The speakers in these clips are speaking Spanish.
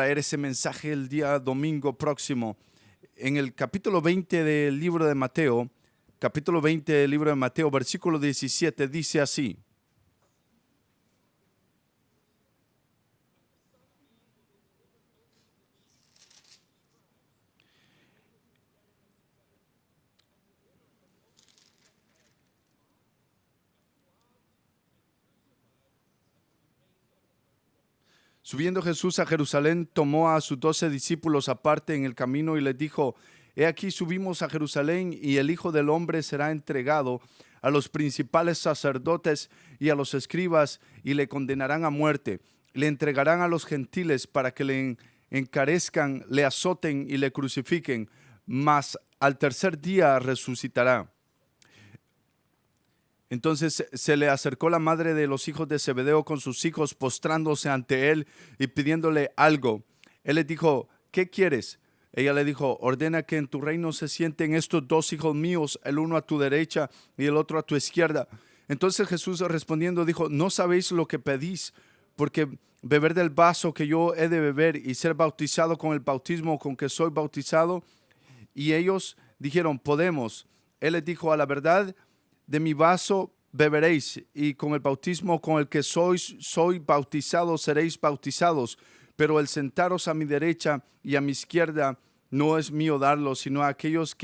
traer ese mensaje el día domingo próximo. En el capítulo 20 del libro de Mateo, versículo 17, dice así: Subiendo Jesús a Jerusalén, tomó a sus 12 discípulos aparte en el camino y les dijo: He aquí subimos a Jerusalén, y el Hijo del Hombre será entregado a los principales sacerdotes y a los escribas, y le condenarán a muerte. Le entregarán a los gentiles para que le encarezcan, le azoten y le crucifiquen, mas al tercer día resucitará. Entonces se le acercó la madre de los hijos de Zebedeo con sus hijos, postrándose ante él y pidiéndole algo. Él le dijo: ¿qué quieres? Ella le dijo: ordena que en tu reino se sienten estos 2 hijos míos, el uno a tu derecha y el otro a tu izquierda. Entonces Jesús respondiendo dijo: no sabéis lo que pedís, porque beber del vaso que yo he de beber y ser bautizado con el bautismo con que soy bautizado. Y ellos dijeron: podemos. Él les dijo: a la verdad, de mi vaso beberéis, y con el bautismo con el que soy bautizado seréis bautizados, pero el sentaros a mi derecha y a mi izquierda no es mío darlo, sino a aquellos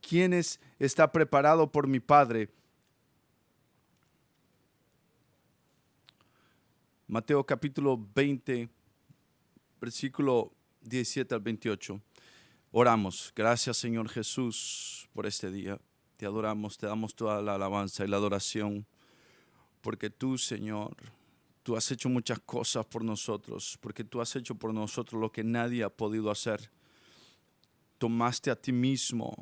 quienes está preparado por mi Padre. Mateo capítulo 20, versículo 17 al 28. Oramos. Gracias, Señor Jesús, por este día. Te adoramos, te damos toda la alabanza y la adoración, porque tú, Señor, tú has hecho muchas cosas por nosotros, porque tú has hecho por nosotros lo que nadie ha podido hacer. Tomaste a ti mismo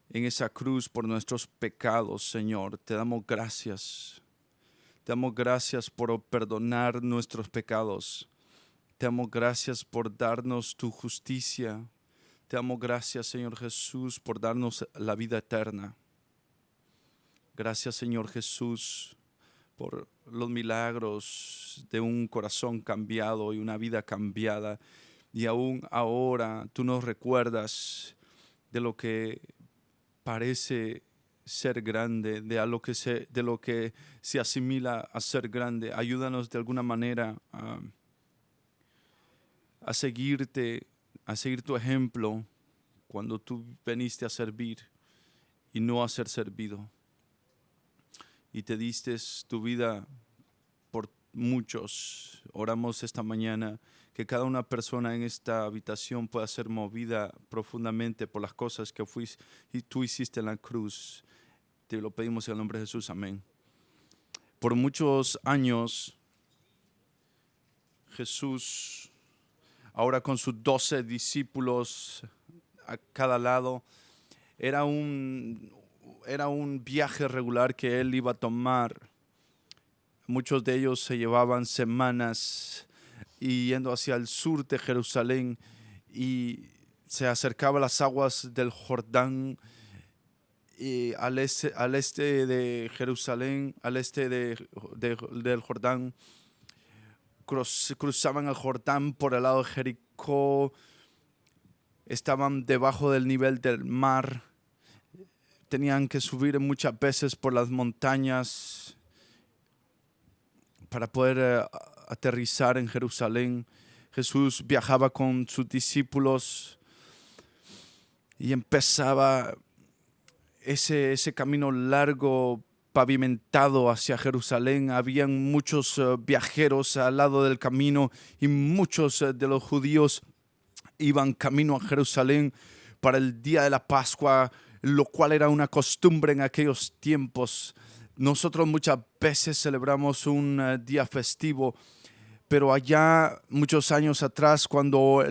en esa cruz por nuestros pecados, Señor. Te damos gracias. Te damos gracias por perdonar nuestros pecados. Te damos gracias por darnos tu justicia. Te damos gracias, Señor Jesús, por darnos la vida eterna. Gracias, Señor Jesús, por los milagros de un corazón cambiado y una vida cambiada. Y aún ahora tú nos recuerdas de lo que parece ser grande, de lo que se asimila a ser grande. Ayúdanos de alguna manera a seguirte, a seguir tu ejemplo cuando tú viniste a servir y no a ser servido. Y te diste tu vida por muchos. Oramos esta mañana que cada una persona en esta habitación pueda ser movida profundamente por las cosas que tú hiciste en la cruz. Te lo pedimos en el nombre de Jesús. Amén. Por muchos años, Jesús, ahora con sus 12 discípulos a cada lado, era un viaje regular que él iba a tomar. Muchos de ellos se llevaban semanas yendo hacia el sur de Jerusalén, y se acercaba a las aguas del Jordán, y al este de Jerusalén, al este del Jordán. Cruzaban el Jordán por el lado de Jericó, estaban debajo del nivel del mar, tenían que subir muchas veces por las montañas para poder aterrizar en Jerusalén. Jesús viajaba con sus discípulos y empezaba ese camino largo, pavimentado hacia Jerusalén. Habían muchos viajeros al lado del camino, y muchos de los judíos iban camino a Jerusalén para el día de la Pascua, lo cual era una costumbre en aquellos tiempos. Nosotros muchas veces celebramos un día festivo, pero allá muchos años atrás, cuando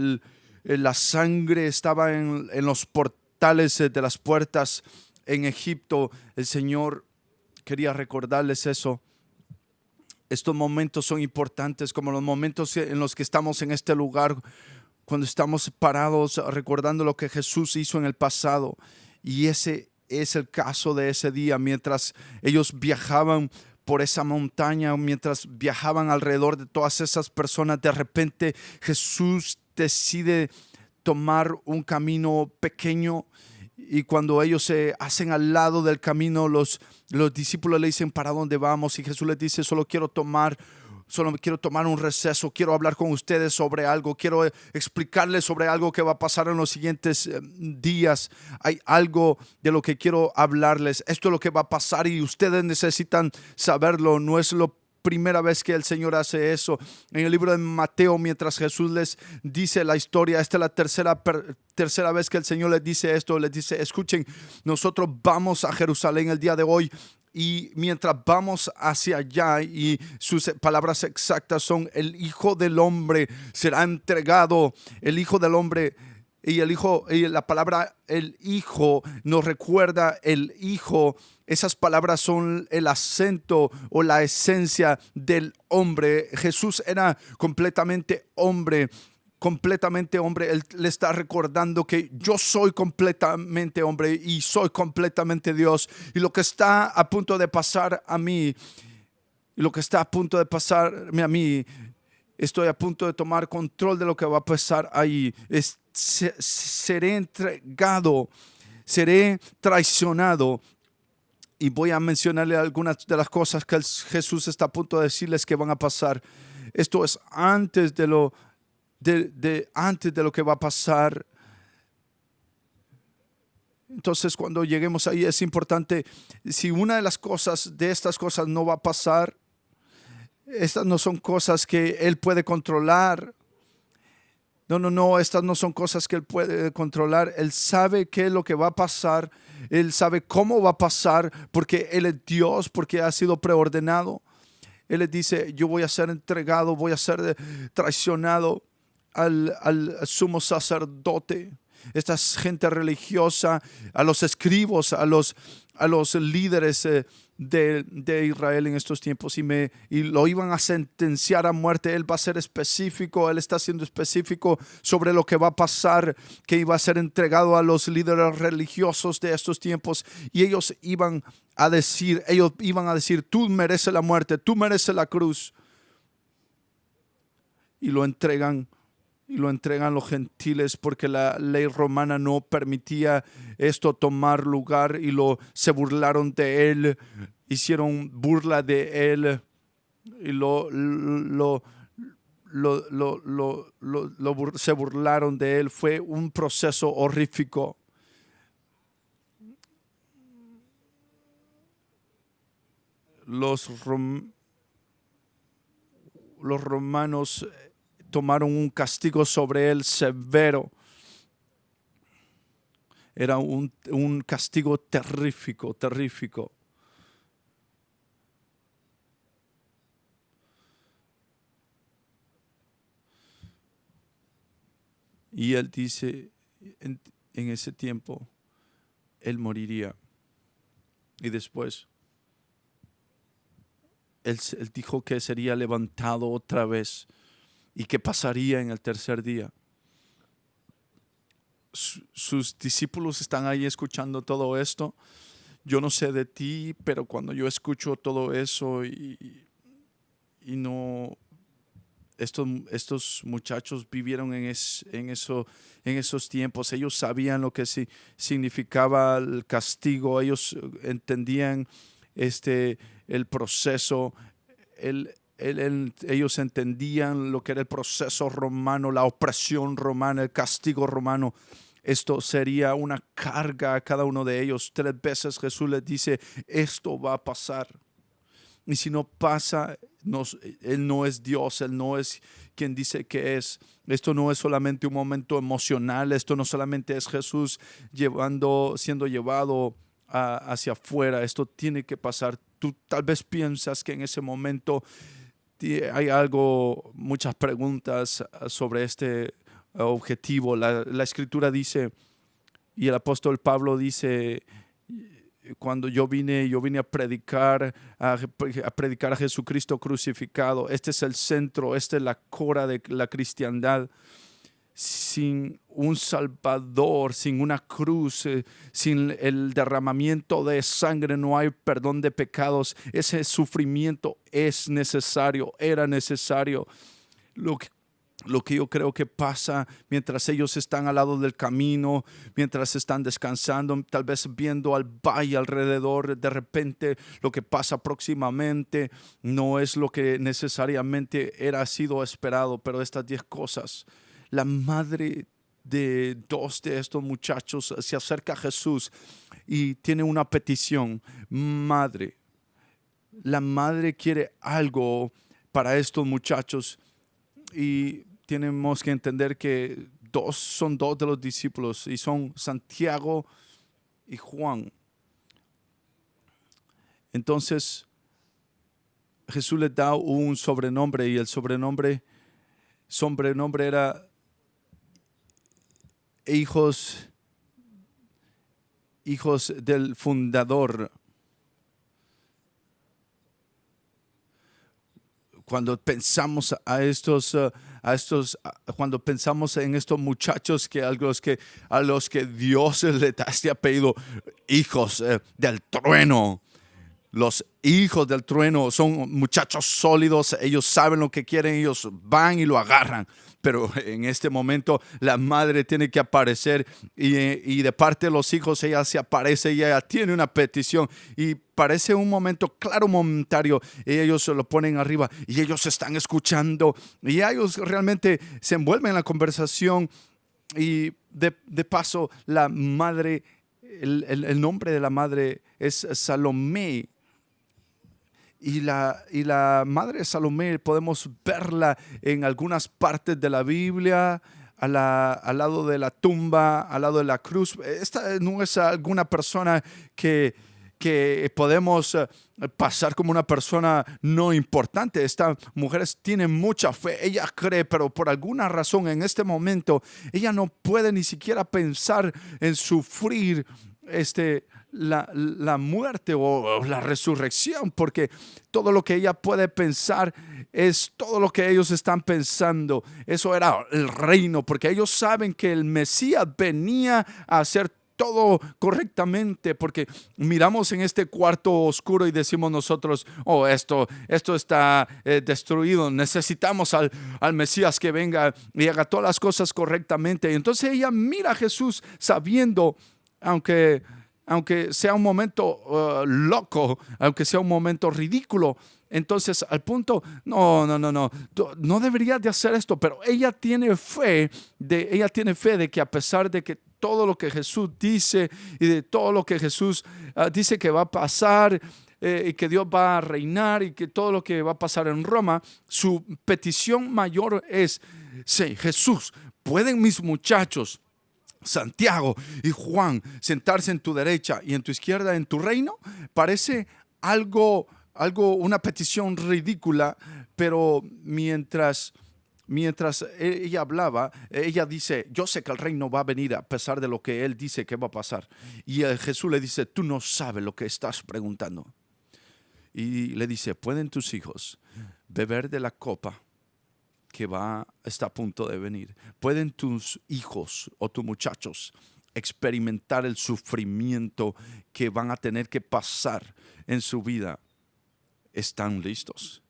la sangre estaba en los portales de las puertas en Egipto, el Señor quería recordarles eso. Estos momentos son importantes, como los momentos en los que estamos en este lugar, cuando estamos parados recordando lo que Jesús hizo en el pasado. Y ese es el caso de ese día, mientras ellos viajaban por esa montaña, mientras viajaban alrededor de todas esas personas, de repente Jesús decide tomar un camino pequeño, y cuando ellos se hacen al lado del camino, los discípulos le dicen: ¿para dónde vamos? Y Jesús les dice: solo quiero tomar un receso, quiero hablar con ustedes sobre algo, quiero explicarles sobre algo que va a pasar en los siguientes días. Hay algo de lo que quiero hablarles. Esto es lo que va a pasar y ustedes necesitan saberlo. No es la primera vez que el Señor hace eso. En el libro de Mateo, mientras Jesús les dice la historia, esta es la tercera vez que el Señor les dice esto. Les dice: escuchen, nosotros vamos a Jerusalén el día de hoy, y mientras vamos hacia allá, y sus palabras exactas son: el Hijo del Hombre será entregado. El Hijo del Hombre, y la palabra el Hijo nos recuerda el Hijo. Esas palabras son el acento o la esencia del hombre. Jesús era completamente hombre. Él le está recordando que yo soy completamente hombre y soy completamente Dios. Y lo que está a punto de pasar a mí, estoy a punto de tomar control de lo que va a pasar ahí. Seré entregado, seré traicionado. Y voy a mencionarle algunas de las cosas que Jesús está a punto de decirles que van a pasar. Esto es antes de lo que va a pasar. Entonces, cuando lleguemos ahí, es importante: si una de estas cosas no va a pasar, estas no son cosas que Él puede controlar. No, estas no son cosas que Él puede controlar. Él sabe qué es lo que va a pasar. Él sabe cómo va a pasar, porque Él es Dios, porque ha sido preordenado. Él les dice: yo voy a ser entregado, voy a ser traicionado al sumo sacerdote, esta gente religiosa, a los escribos, a los líderes de Israel en estos tiempos, y lo iban a sentenciar a muerte. Él va a ser específico, Él está siendo específico sobre lo que va a pasar, que iba a ser entregado a los líderes religiosos de estos tiempos, y ellos iban a decir: tú mereces la muerte, tú mereces la cruz. Y lo entregan los gentiles, porque la ley romana no permitía esto tomar lugar, y se burlaron de Él, hicieron burla de Él, y se burlaron de Él. Fue un proceso horrífico. Los romanos tomaron un castigo sobre Él severo. Era un castigo terrífico. Y Él dice, en ese tiempo, Él moriría. Y después, Él dijo que sería levantado otra vez, y que pasaría en el tercer día. Sus discípulos están ahí escuchando todo esto. Yo no sé de ti, pero cuando yo escucho todo eso y no, estos muchachos vivieron en esos tiempos. Ellos sabían lo que significaba el castigo. Ellos entendían el proceso. Ellos entendían lo que era el proceso romano, la opresión romana, el castigo romano. Esto sería una carga a cada uno de ellos. 3 veces Jesús les dice: esto va a pasar. Y si no pasa, Él no es Dios, Él no es quien dice que es. Esto no es solamente un momento emocional, esto no solamente es Jesús siendo llevado hacia afuera. Esto tiene que pasar. Tú tal vez piensas que en ese momento hay muchas preguntas sobre este objetivo. La Escritura dice, y el apóstol Pablo dice: cuando yo vine a predicar a Jesucristo crucificado. Este es el centro, esta es la cora de la cristiandad. sin un Salvador, sin una cruz, sin el derramamiento de sangre, no hay perdón de pecados. Ese sufrimiento es necesario, era necesario. Lo que yo creo que pasa mientras ellos están al lado del camino, mientras están descansando, tal vez viendo al valle alrededor, de repente lo que pasa próximamente no es lo que necesariamente era sido esperado, pero estas 10 cosas, la madre de 2 de estos muchachos se acerca a Jesús y tiene una petición. Madre, la madre quiere algo para estos muchachos y tenemos que entender que son dos de los discípulos y son Santiago y Juan. Entonces Jesús les da un sobrenombre y el sobrenombre era hijos del fundador. Cuando pensamos cuando pensamos en estos muchachos a los que Dios le da este apellido, hijos del trueno. Los hijos del trueno son muchachos sólidos, ellos saben lo que quieren, ellos van y lo agarran. Pero en este momento la madre tiene que aparecer y de parte de los hijos ella se aparece y ella tiene una petición y parece un momento claro, momentario, y ellos se lo ponen arriba y ellos están escuchando y ellos realmente se envuelven en la conversación y de paso la madre, el nombre de la madre es Salomé. Y la madre Salomé podemos verla en algunas partes de la Biblia, al lado de la tumba, al lado de la cruz. Esta no es alguna persona que podemos pasar como una persona no importante. Esta mujer tiene mucha fe, ella cree, pero por alguna razón en este momento ella no puede ni siquiera pensar en sufrir la muerte o la resurrección, porque todo lo que ella puede pensar es todo lo que ellos están pensando. Eso era el reino, porque ellos saben que el Mesías venía a hacer todo correctamente, porque miramos en este cuarto oscuro y decimos nosotros, oh, esto está destruido, necesitamos al Mesías que venga y haga todas las cosas correctamente. Y entonces ella mira a Jesús sabiendo, aunque sea un momento loco, aunque sea un momento ridículo, entonces al punto, no deberías de hacer esto, pero ella tiene fe de que a pesar de que todo lo que Jesús dice y de todo lo que Jesús dice que va a pasar, y que Dios va a reinar y que todo lo que va a pasar en Roma, su petición mayor es: sí, Jesús, ¿pueden mis muchachos Santiago y Juan sentarse en tu derecha y en tu izquierda en tu reino? Parece una petición ridícula, pero mientras ella hablaba, ella dice: yo sé que el reino va a venir a pesar de lo que él dice que va a pasar. Y Jesús le dice: tú no sabes lo que estás preguntando. Y le dice: ¿pueden tus hijos beber de la copa que está a punto de venir? ¿Pueden tus hijos o tus muchachos experimentar el sufrimiento que van a tener que pasar en su vida? ¿Están listos?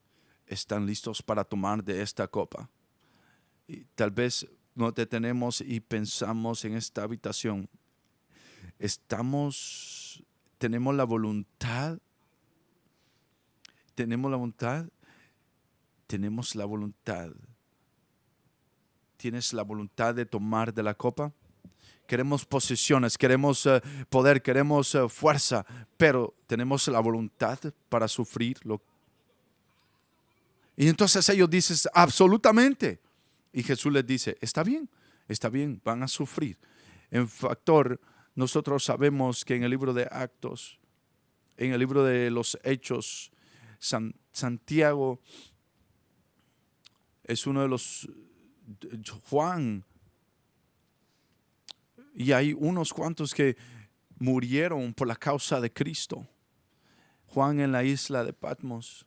¿Están listos para tomar de esta copa? Y tal vez nos detenemos y pensamos en esta habitación. ¿Tenemos la voluntad? ¿Tenemos la voluntad? Tenemos la voluntad. ¿Tienes la voluntad de tomar de la copa? Queremos posesiones, queremos poder, queremos fuerza, pero ¿tenemos la voluntad para sufrirlo? Y entonces ellos dicen: absolutamente. Y Jesús les dice: está bien, van a sufrir. En factor, nosotros sabemos que en el libro de Actos, en el libro de los Hechos, Santiago es uno de los, Juan, y hay unos cuantos que murieron por la causa de Cristo. Juan en la isla de Patmos.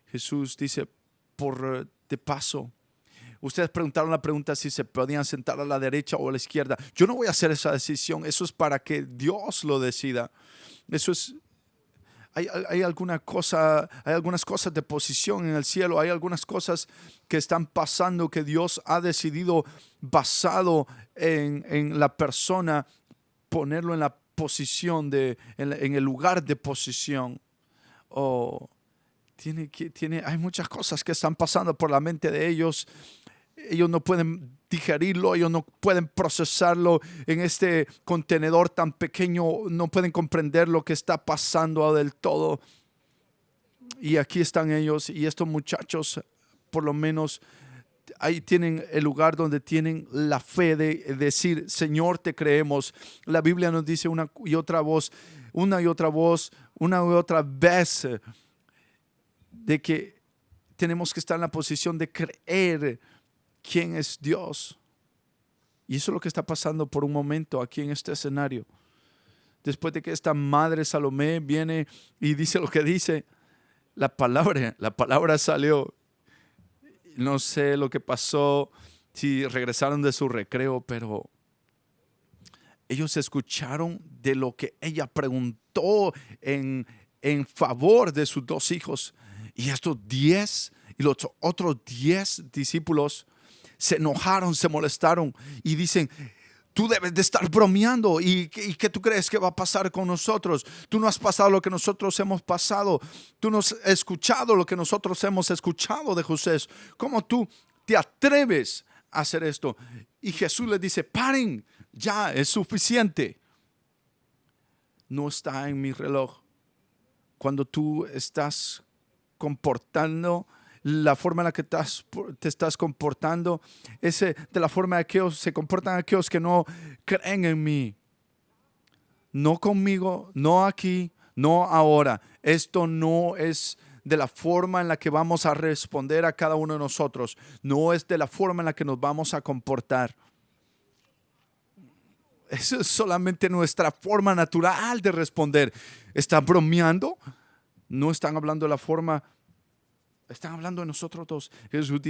Jesús dice: de paso, Ustedes preguntaron la pregunta si se podían sentar a la derecha o a la izquierda. Yo no voy a hacer esa decisión. Eso es para que Dios lo decida. Eso es... Hay algunas cosas de posición en el cielo, hay algunas cosas que están pasando que Dios ha decidido basado en la persona, ponerlo en la posición, en el lugar de posición. Oh, hay muchas cosas que están pasando por la mente de ellos. Ellos no pueden digerirlo, ellos no pueden procesarlo en este contenedor tan pequeño, no pueden comprender lo que está pasando del todo. Y aquí están ellos y estos muchachos, por lo menos, ahí tienen el lugar donde tienen la fe de decir, Señor, te creemos. La Biblia nos dice una y otra voz, una y otra vez, de que tenemos que estar en la posición de creer quién es Dios. Y eso es lo que está pasando por un momento aquí en este escenario. Después de que esta madre Salomé viene y dice lo que dice, la palabra salió. No sé lo que pasó, si regresaron de su recreo, pero ellos escucharon de lo que ella preguntó en favor de sus dos hijos. Y estos 10 y los otros 10 discípulos se enojaron, se molestaron y dicen, tú debes de estar bromeando. ¿Y qué tú crees que va a pasar con nosotros? Tú no has pasado lo que nosotros hemos pasado. Tú no has escuchado lo que nosotros hemos escuchado de José. ¿Cómo tú te atreves a hacer esto? Y Jesús les dice, paren, ya es suficiente. No está en mi reloj. Cuando tú estás comportando, la forma en la que te estás comportando, de la forma en que se comportan aquellos que no creen en mí. No conmigo, no aquí, no ahora. Esto no es de la forma en la que vamos a responder a cada uno de nosotros. No es de la forma en la que nos vamos a comportar. Eso es solamente nuestra forma natural de responder. ¿Están bromeando? No están hablando de la forma. Están hablando de nosotros dos. Jesús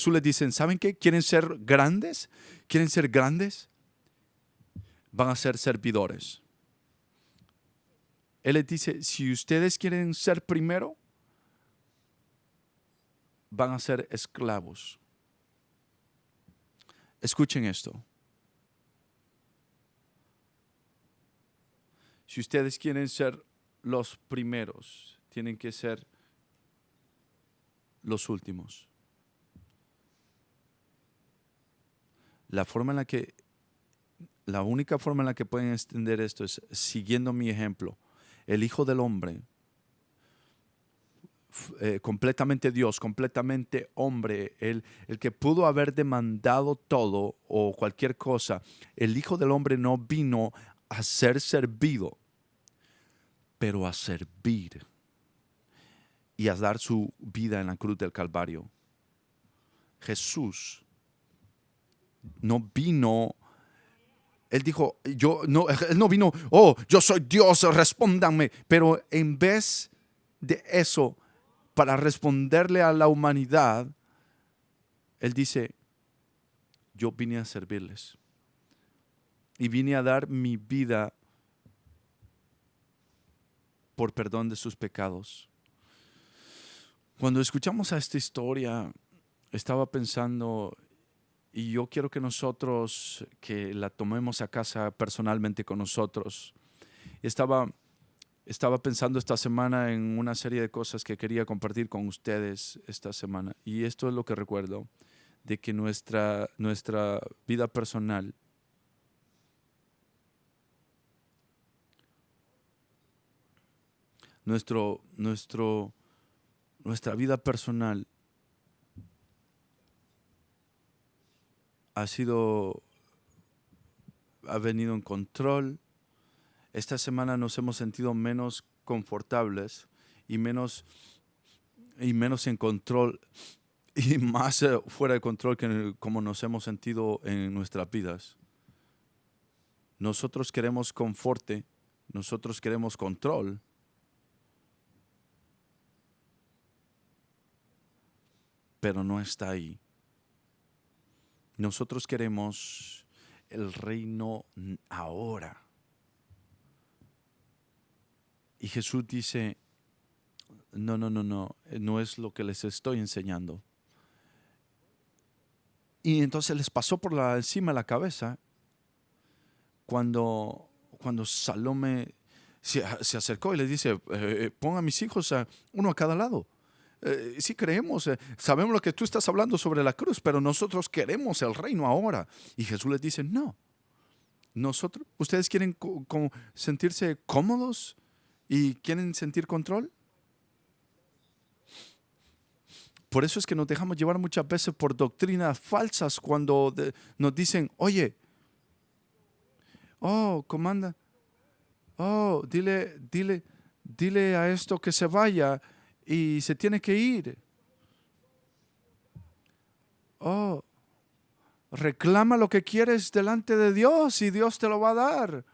les dice, ¿saben qué? ¿Quieren ser grandes? ¿Quieren ser grandes? Van a ser servidores. Él les dice, si ustedes quieren ser primero, van a ser esclavos. Escuchen esto. Si ustedes quieren ser los primeros, tienen que ser los últimos. La única forma en la que pueden entender esto es siguiendo mi ejemplo. El Hijo del Hombre, completamente Dios, completamente hombre, el que pudo haber demandado todo o cualquier cosa, el Hijo del Hombre no vino a ser servido, pero a servir y a dar su vida en la cruz del Calvario. Jesús no vino. Él dijo, él no vino, yo soy Dios, respóndanme. Pero en vez de eso, para responderle a la humanidad, Él dice, yo vine a servirles. Y vine a dar mi vida por perdón de sus pecados. Cuando escuchamos a esta historia, estaba pensando, y yo quiero que nosotros, que la tomemos a casa personalmente con nosotros. Estaba pensando esta semana en una serie de cosas que quería compartir con ustedes esta semana. Y esto es lo que recuerdo, de que nuestra vida personal, nuestra vida personal ha venido en control. Esta semana nos hemos sentido menos confortables y menos en control y más fuera de control que como nos hemos sentido en nuestras vidas. Nosotros queremos conforte, nosotros queremos control. Pero no está ahí. Nosotros queremos el reino ahora. Y Jesús dice, no es lo que les estoy enseñando. Y entonces les pasó por encima de la cabeza cuando Salomé se acercó y les dice, pon a mis hijos uno a cada lado. Sí creemos, sabemos lo que tú estás hablando sobre la cruz, pero nosotros queremos el reino ahora. Y Jesús les dice, no, ustedes quieren sentirse cómodos y quieren sentir control. Por eso es que nos dejamos llevar muchas veces por doctrinas falsas cuando nos dicen, oye, comanda, dile a esto que se vaya y se tiene que ir. Reclama lo que quieres delante de Dios y Dios te lo va a dar.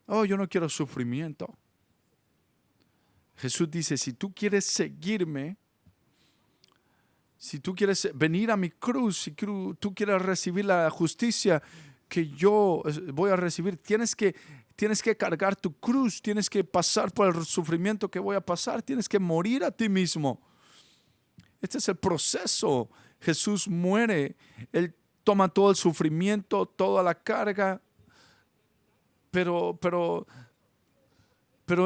Yo no quiero sufrimiento. Jesús dice, si tú quieres seguirme, si tú quieres venir a mi cruz, si tú quieres recibir la justicia que yo voy a recibir, tienes que cargar tu cruz, tienes que pasar por el sufrimiento que voy a pasar, tienes que morir a ti mismo. Este es el proceso. Jesús muere, Él toma todo el sufrimiento, toda la carga, pero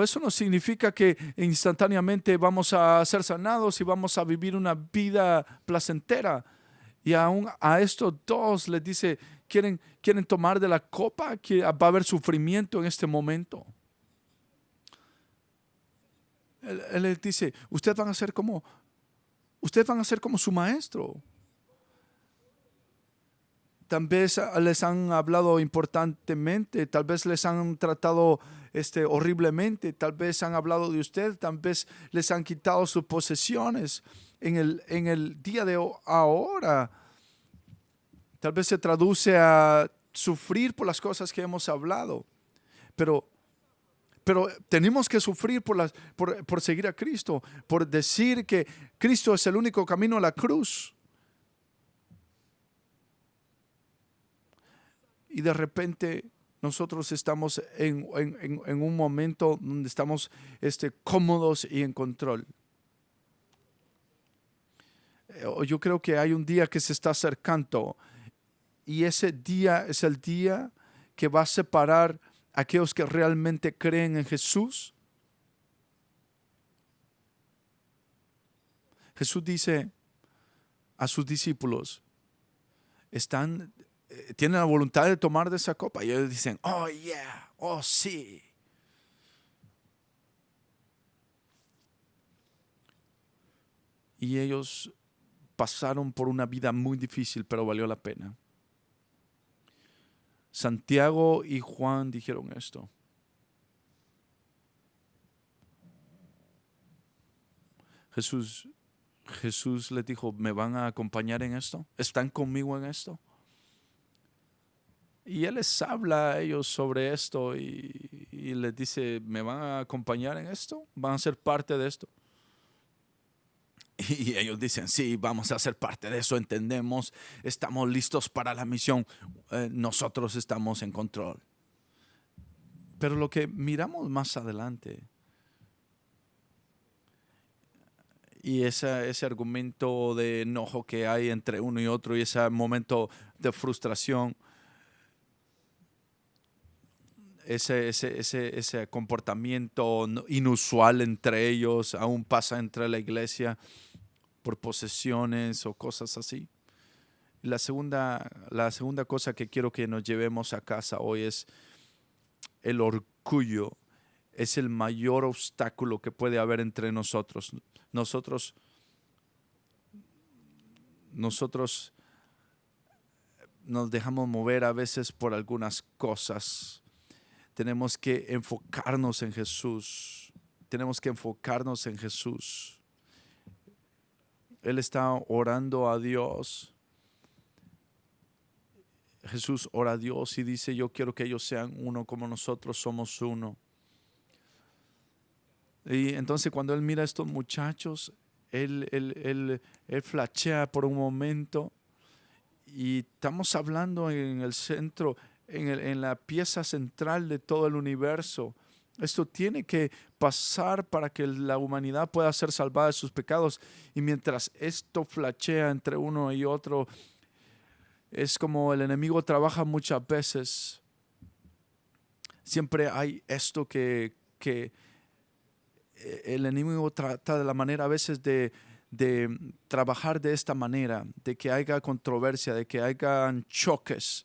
eso no significa que instantáneamente vamos a ser sanados y vamos a vivir una vida placentera. Y aún a estos dos les dice, ¿quieren tomar de la copa? Que va a haber sufrimiento en este momento. Él les dice, ustedes van a ser como su maestro. Tal vez les han hablado importantemente, tal vez les han tratado horriblemente, tal vez han hablado de usted, tal vez les han quitado sus posesiones en el día de ahora. Tal vez se traduce a sufrir por las cosas que hemos hablado, pero tenemos que sufrir por seguir a Cristo, por decir que Cristo es el único camino a la cruz. Y de repente nosotros estamos en un momento donde estamos cómodos y en control. Yo creo que hay un día que se está acercando y ese día es el día que va a separar a aquellos que realmente creen en Jesús. Jesús dice a sus discípulos, tienen la voluntad de tomar de esa copa. Y ellos dicen, oh yeah, oh sí. Y ellos pasaron por una vida muy difícil, pero valió la pena. Santiago y Juan dijeron esto. Jesús les dijo, ¿me van a acompañar en esto? ¿Están conmigo en esto? Y Él les habla a ellos sobre esto y les dice, ¿me van a acompañar en esto? ¿Van a ser parte de esto? Y ellos dicen, sí, vamos a ser parte de eso, entendemos, estamos listos para la misión, nosotros estamos en control. Pero lo que miramos más adelante, y ese argumento de enojo que hay entre uno y otro y ese momento de frustración, ese comportamiento inusual entre ellos, aún pasa entre la iglesia por posesiones o cosas así. La segunda cosa que quiero que nos llevemos a casa hoy es el orgullo. Es el mayor obstáculo que puede haber entre nosotros. Nosotros nos dejamos mover a veces por algunas cosas. Tenemos que enfocarnos en Jesús. Tenemos que enfocarnos en Jesús. Él está orando a Dios. Jesús ora a Dios y dice, yo quiero que ellos sean uno como nosotros somos uno. Y entonces cuando Él mira a estos muchachos, Él flashea por un momento Y estamos hablando en el centro, en la pieza central de todo el universo. Esto tiene que pasar para que la humanidad pueda ser salvada de sus pecados. Y mientras esto flashea entre uno y otro, es como el enemigo trabaja muchas veces. Siempre hay esto que el enemigo trata de la manera a veces de trabajar de esta manera, de que haya controversia, de que hayan choques.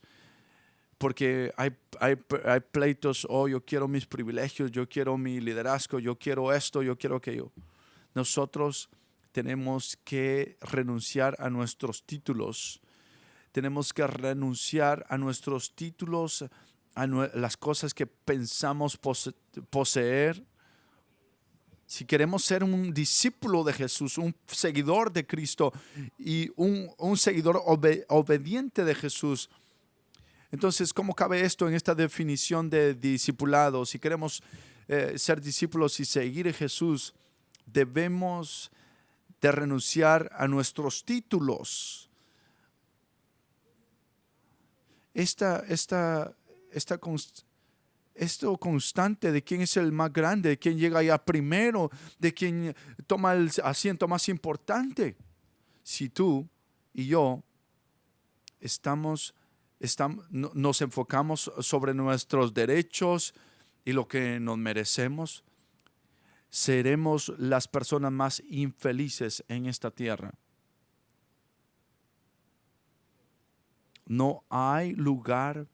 Porque hay pleitos, yo quiero mis privilegios, yo quiero mi liderazgo, yo quiero esto, yo quiero aquello. Nosotros tenemos que renunciar a nuestros títulos. Tenemos que renunciar a nuestros títulos, a las cosas que pensamos poseer. Si queremos ser un discípulo de Jesús, un seguidor de Cristo y un seguidor obediente de Jesús, entonces, ¿cómo cabe esto en esta definición de discipulado? Si queremos ser discípulos y seguir a Jesús, debemos de renunciar a nuestros títulos. Esto constante de quién es el más grande, de quién llega allá primero, de quién toma el asiento más importante. Si tú y yo nos enfocamos sobre nuestros derechos y lo que nos merecemos, seremos las personas más infelices en esta tierra. No hay lugar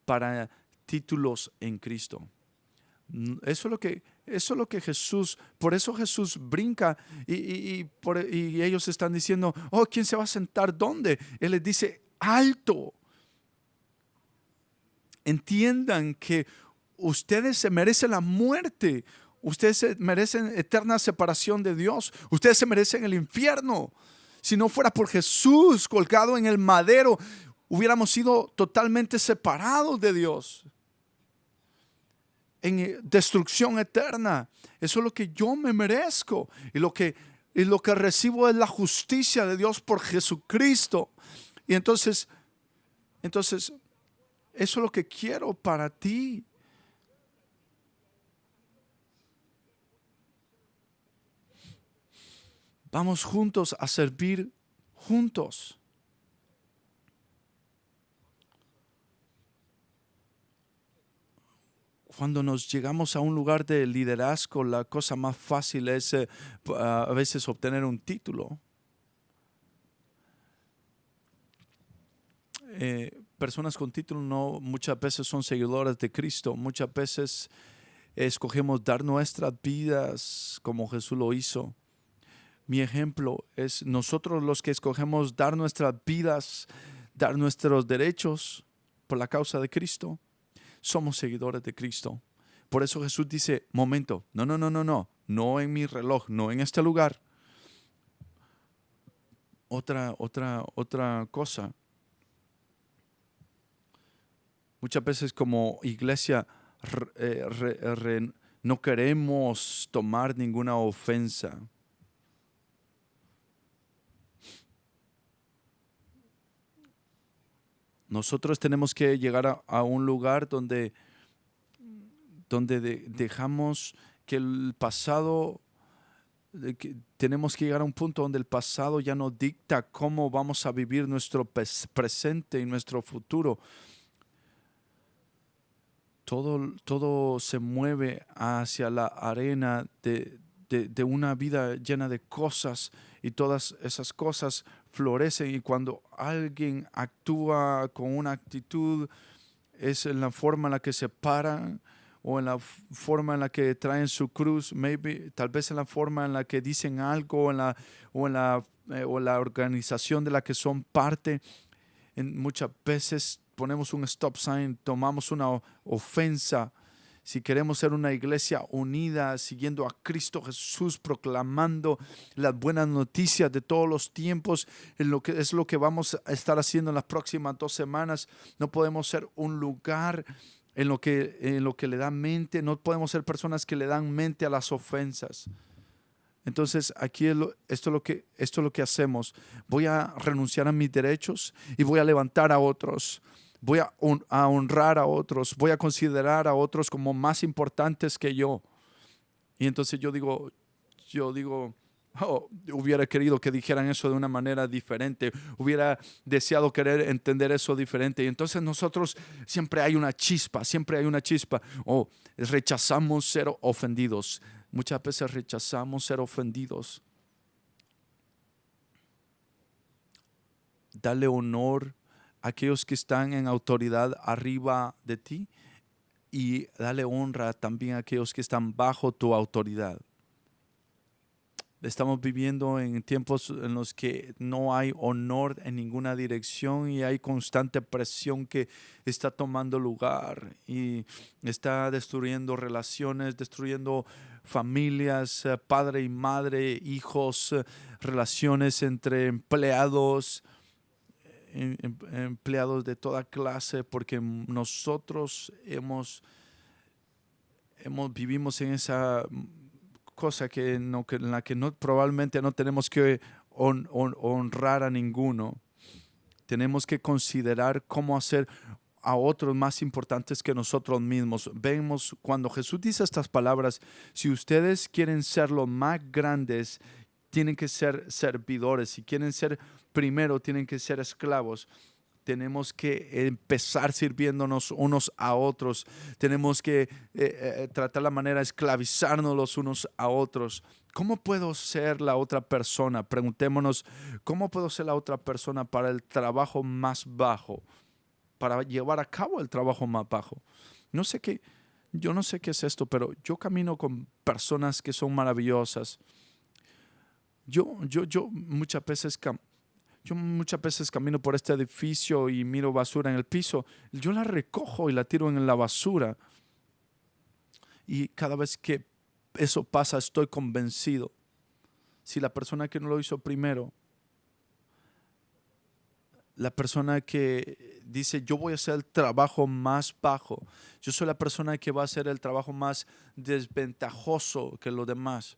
para títulos en Cristo. Eso es lo que Jesús, por eso Jesús brinca y ellos están diciendo, ¿quién se va a sentar dónde? Él les dice, alto. Entiendan que ustedes se merecen la muerte, ustedes se merecen eterna separación de Dios, ustedes se merecen el infierno. Si no fuera por Jesús colgado en el madero, hubiéramos sido totalmente separados de Dios, en destrucción eterna. Eso es lo que yo me merezco, y lo que recibo es la justicia de Dios por Jesucristo. Y entonces eso es lo que quiero para ti. Vamos juntos a servir juntos. Cuando nos llegamos a un lugar de liderazgo, la cosa más fácil es a veces obtener un título. Personas con título no muchas veces son seguidoras de Cristo. Muchas veces escogemos dar nuestras vidas como Jesús lo hizo. Mi ejemplo es nosotros los que escogemos dar nuestras vidas, dar nuestros derechos por la causa de Cristo. Somos seguidores de Cristo. Por eso Jesús dice, momento, no en mi reloj, no en este lugar. Otra cosa. Muchas veces como iglesia no queremos tomar ninguna ofensa. Nosotros tenemos que llegar a un lugar donde dejamos que el pasado, tenemos que llegar a un punto donde el pasado ya no dicta cómo vamos a vivir nuestro presente y nuestro futuro. Todo se mueve hacia la arena de una vida llena de cosas, y todas esas cosas florecen, y cuando alguien actúa con una actitud es en la forma en la que se paran, o en la forma en la que traen su cruz, tal vez en la forma en la que dicen algo, o en la organización de la que son parte. Muchas veces ponemos un stop sign, tomamos una ofensa. Si queremos ser una iglesia unida, siguiendo a Cristo Jesús, proclamando las buenas noticias de todos los tiempos, es lo que vamos a estar haciendo en las próximas 2 semanas. No podemos ser un lugar en lo que le dan mente, no podemos ser personas que le dan mente a las ofensas. Entonces aquí esto es lo que hacemos. Voy a renunciar a mis derechos y voy a levantar a otros. Voy a honrar a otros. Voy a considerar a otros como más importantes que yo. Y entonces yo digo, oh, hubiera querido que dijeran eso de una manera diferente. Hubiera deseado querer entender eso diferente. Y entonces nosotros siempre hay una chispa, siempre hay una chispa. O rechazamos ser ofendidos. Muchas veces rechazamos ser ofendidos. Dale honor a aquellos que están en autoridad arriba de ti y dale honra también a aquellos que están bajo tu autoridad. Estamos viviendo en tiempos en los que no hay honor en ninguna dirección y hay constante presión que está tomando lugar y está destruyendo relaciones, destruyendo familias, padre y madre, hijos, relaciones entre empleados, empleados de toda clase, porque nosotros vivimos en esa cosa en la que probablemente no tenemos que honrar a ninguno. Tenemos que considerar cómo hacer a otros más importantes que nosotros mismos. Vemos cuando Jesús dice estas palabras: si ustedes quieren ser los más grandes, tienen que ser servidores. Si quieren ser primero, tienen que ser esclavos. Tenemos que empezar sirviéndonos unos a otros. Tenemos que tratar la manera de esclavizarnos los unos a otros. ¿Cómo puedo ser la otra persona? Preguntémonos, ¿cómo puedo ser la otra persona para el trabajo más bajo? Para llevar a cabo el trabajo más bajo. Yo no sé qué es esto, pero yo camino con personas que son maravillosas. Yo muchas veces camino por este edificio y miro basura en el piso. Yo la recojo y la tiro en la basura. Y cada vez que eso pasa, estoy convencido. Si la persona que no lo hizo primero, la persona que dice yo voy a hacer el trabajo más bajo, yo soy la persona que va a hacer el trabajo más desventajoso que los demás.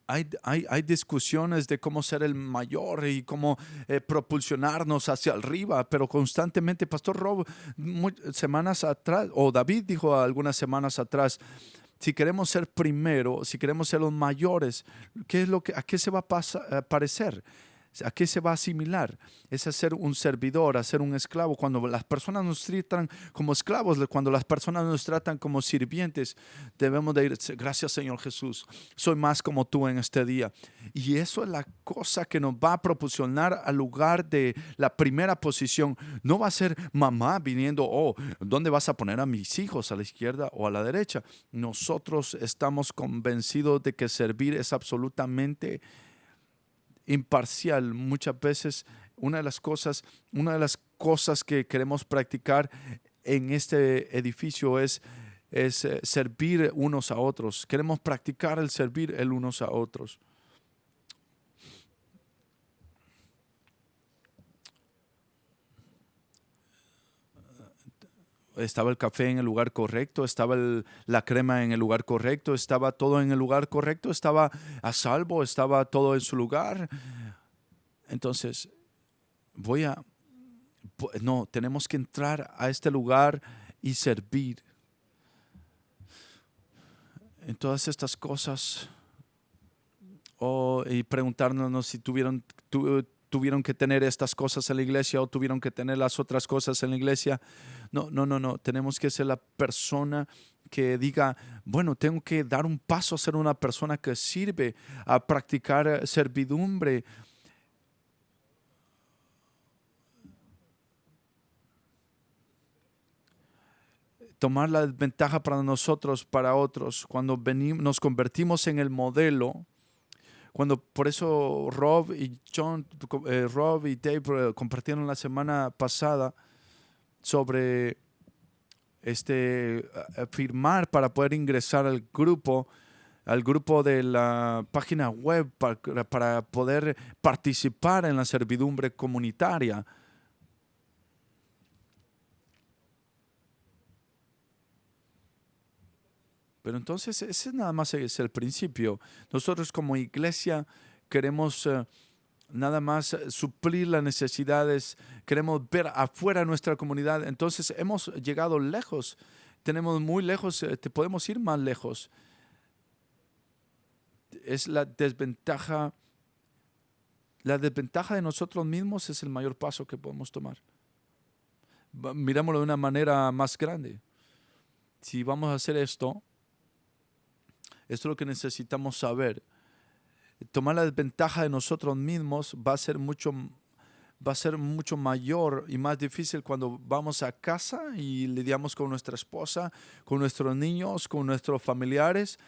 Hay discusiones de cómo ser el mayor y cómo propulsionarnos hacia arriba, pero constantemente, Pastor Rob, semanas atrás, o David dijo algunas semanas atrás, si queremos ser primero, si queremos ser los mayores, ¿a qué se va a parecer? ¿A qué se va a asimilar? Es a ser un servidor, a ser un esclavo. Cuando las personas nos tratan como esclavos, cuando las personas nos tratan como sirvientes, debemos de ir, gracias Señor Jesús, soy más como tú en este día. Y eso es la cosa que nos va a proporcionar al lugar de la primera posición. No va a ser mamá viniendo, ¿dónde vas a poner a mis hijos? ¿A la izquierda o a la derecha? Nosotros estamos convencidos de que servir es absolutamente imparcial. Muchas veces una de las cosas que queremos practicar en este edificio es servir unos a otros. Queremos practicar el servir el unos a otros. Estaba el café en el lugar correcto, estaba la crema en el lugar correcto, estaba todo en el lugar correcto, estaba a salvo, estaba todo en su lugar. Entonces, tenemos que entrar a este lugar y servir. En todas estas cosas, y preguntarnos si tuvieron que tener estas cosas en la iglesia o tuvieron que tener las otras cosas en la iglesia. No. Tenemos que ser la persona que diga, bueno, tengo que dar un paso a ser una persona que sirve, a practicar servidumbre. Tomar la ventaja para nosotros, para otros. Cuando nos convertimos en el modelo. Por eso Rob y Dave compartieron la semana pasada sobre firmar para poder ingresar al grupo de la página web para poder participar en la servidumbre comunitaria. Pero entonces ese nada más es el principio. Nosotros como iglesia queremos nada más suplir las necesidades, queremos ver afuera nuestra comunidad. Entonces hemos llegado lejos, tenemos muy lejos, te podemos ir más lejos. Es la desventaja de nosotros mismos es el mayor paso que podemos tomar. Mirámoslo de una manera más grande. Si vamos a hacer esto es lo que necesitamos saber. Tomar la desventaja de nosotros mismos va a ser mucho mayor y más difícil cuando vamos a casa y lidiamos con nuestra esposa, con nuestros niños, con nuestros familiares.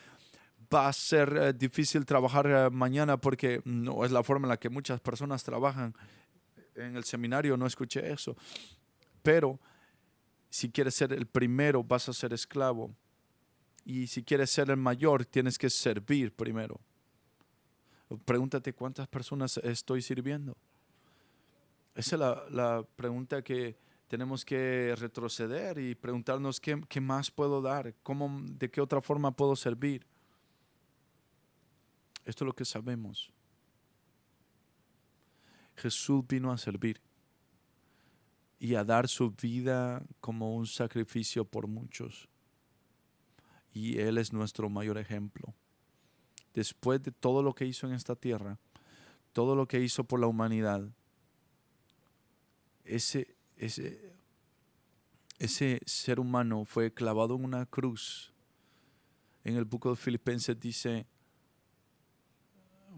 Va a ser difícil trabajar mañana porque no es la forma en la que muchas personas trabajan. En el seminario no escuché eso. Pero si quieres ser el primero, vas a ser esclavo. Y si quieres ser el mayor, tienes que servir primero. Pregúntate cuántas personas estoy sirviendo. Esa es la pregunta que tenemos que retroceder y preguntarnos qué más puedo dar, de qué otra forma puedo servir. Esto es lo que sabemos. Jesús vino a servir y a dar su vida como un sacrificio por muchos. Y Él es nuestro mayor ejemplo. Después de todo lo que hizo en esta tierra, todo lo que hizo por la humanidad, ese ser humano fue clavado en una cruz. En el Buco de Filipenses dice,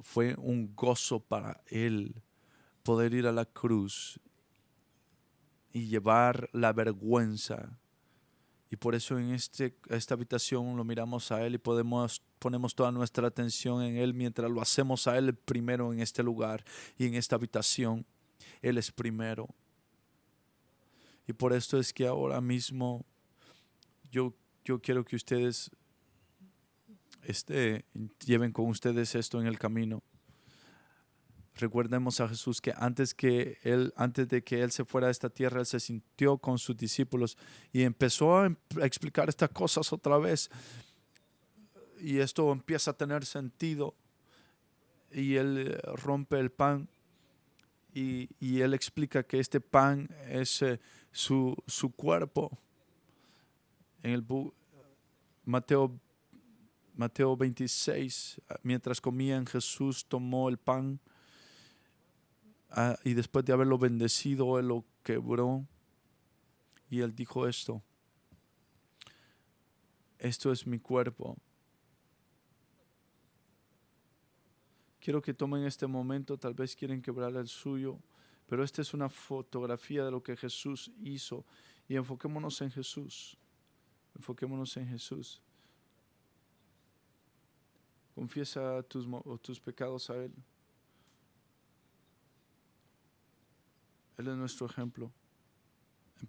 fue un gozo para Él poder ir a la cruz y llevar la vergüenza. Y por eso en esta habitación lo miramos a Él y ponemos toda nuestra atención en Él mientras lo hacemos a Él primero en este lugar y en esta habitación. Él es primero. Y por esto es que ahora mismo yo quiero que ustedes lleven con ustedes esto en el camino. Recordemos a Jesús que antes de que Él se fuera a esta tierra, Él se sintió con sus discípulos y empezó a explicar estas cosas otra vez. Y esto empieza a tener sentido. Y Él rompe el pan y Él explica que este pan es su cuerpo. En el Mateo 26, mientras comían, Jesús tomó el pan y después de haberlo bendecido, Él lo quebró y Él dijo esto: esto es mi cuerpo. Quiero que tomen este momento, tal vez quieren quebrar el suyo, pero esta es una fotografía de lo que Jesús hizo y enfoquémonos en Jesús. Enfoquémonos en Jesús. Confiesa tus pecados a Él. Él es nuestro ejemplo.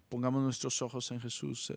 Pongamos nuestros ojos en Jesús.